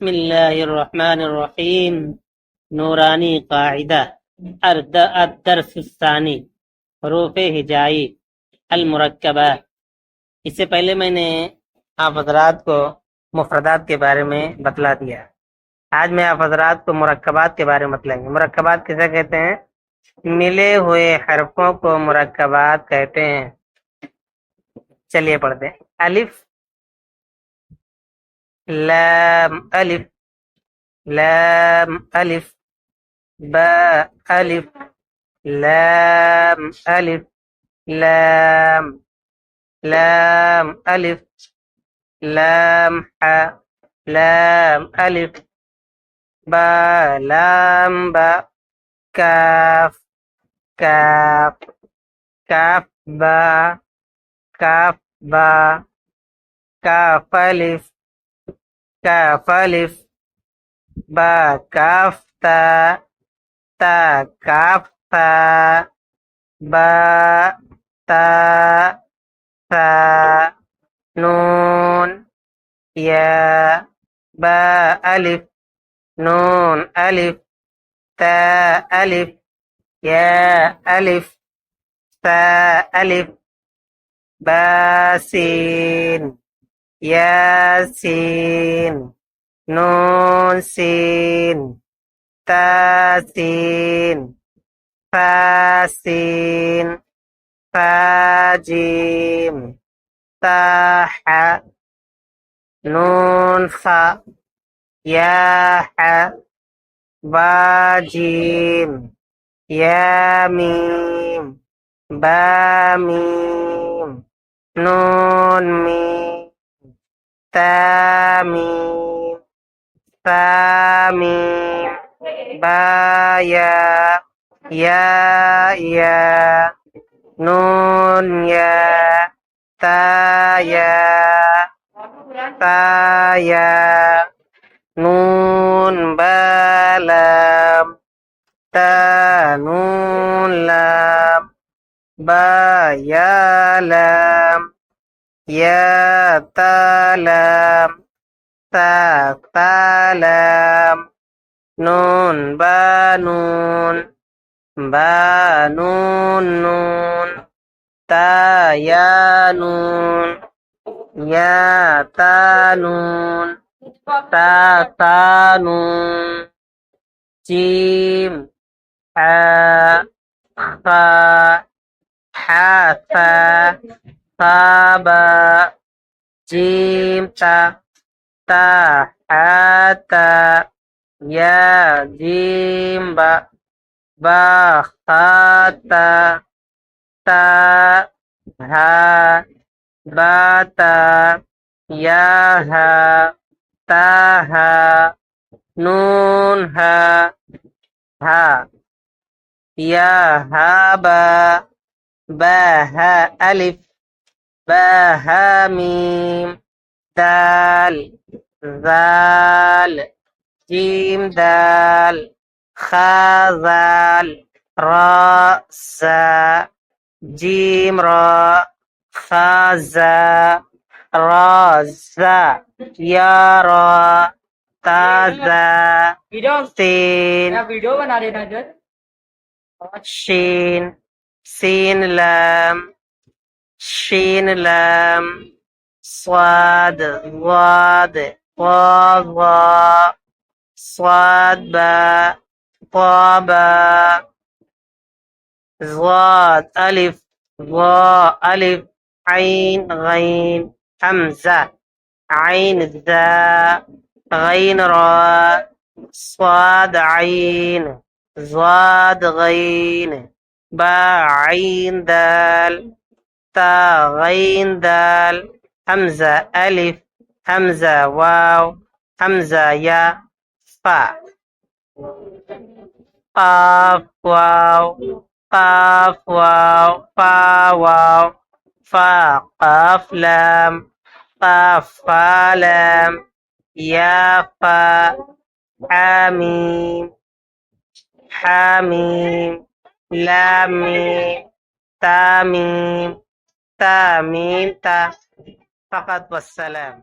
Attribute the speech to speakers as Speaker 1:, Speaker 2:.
Speaker 1: बिस्मिल्लाहिर्रहमानिर्रहीम। नूरानी कायदा अद्दर्स सानी हरूफ हिजाई अल मुरक्कबा। इससे पहले मैंने आप हजरात को मुफरदात के बारे में बतला दिया। आज मैं आप हजरात को मुरक्कबात के बारे में बतलाएंगे। मुरक्कबात किसे कहते हैं? मिले हुए हरफों को मुरक्कबात कहते हैं। चलिए पढ़ते हैं। अलिफ लाम अलिफ लाम अलिफ बा अलिफ लाम अलिफ लाम लाम अलिफ लाम हा लाम अलिफ बा लाम बा काफ काफ काफ बा काफ बा काफ अलिफ काफ अलिफ बा काफ ता ता काफ ता बा ता ता नून या बा अलिफ नून अलिफ ता अलिफ या अलिफ ता अलिफ बा सीन यासीन नून सीन तासीन फासीन फाजीम ताहा नून फा याहा बाजीम यामीम बामीम नून मीम तामीम तामीम बाया या नून या ताया ताया नून बालाम ता नून लाम बायालाम या तालाम ता तालाम नून बानून बानून नून ता यानून या तानून ता तानून जीम हा खा हासा खाबा जीम ता ता हाता या जीम बा बा खाता ता हा बाता या हा ताहा नून हा हा या हा बा हा अलिफ बा हा मीम दाल जाल जीम दाल खाजाल रा सा जीम रा खाजा राजा या रा ताजा तीन
Speaker 2: वीडियो बना देना इधर।
Speaker 1: शीन सीन लाम स्वाद वाद वा स्वाद बा क़ाबा ज़ाद अलिफ वा अलिफ आइन गैन हमजा आइन ज़ा गैन रा स्वाद आइन ज़ाद गैन बा आइन दाल ता गैन दाल हमजा अलिफ हमजा वाव हमजा या फा काफ वाव काफ वाव फा वाव फा काफ लाम काफ फा लाम या फा हामीम हामीम लामीम तामीम तामीम ता फ़क़त वस्सलाम।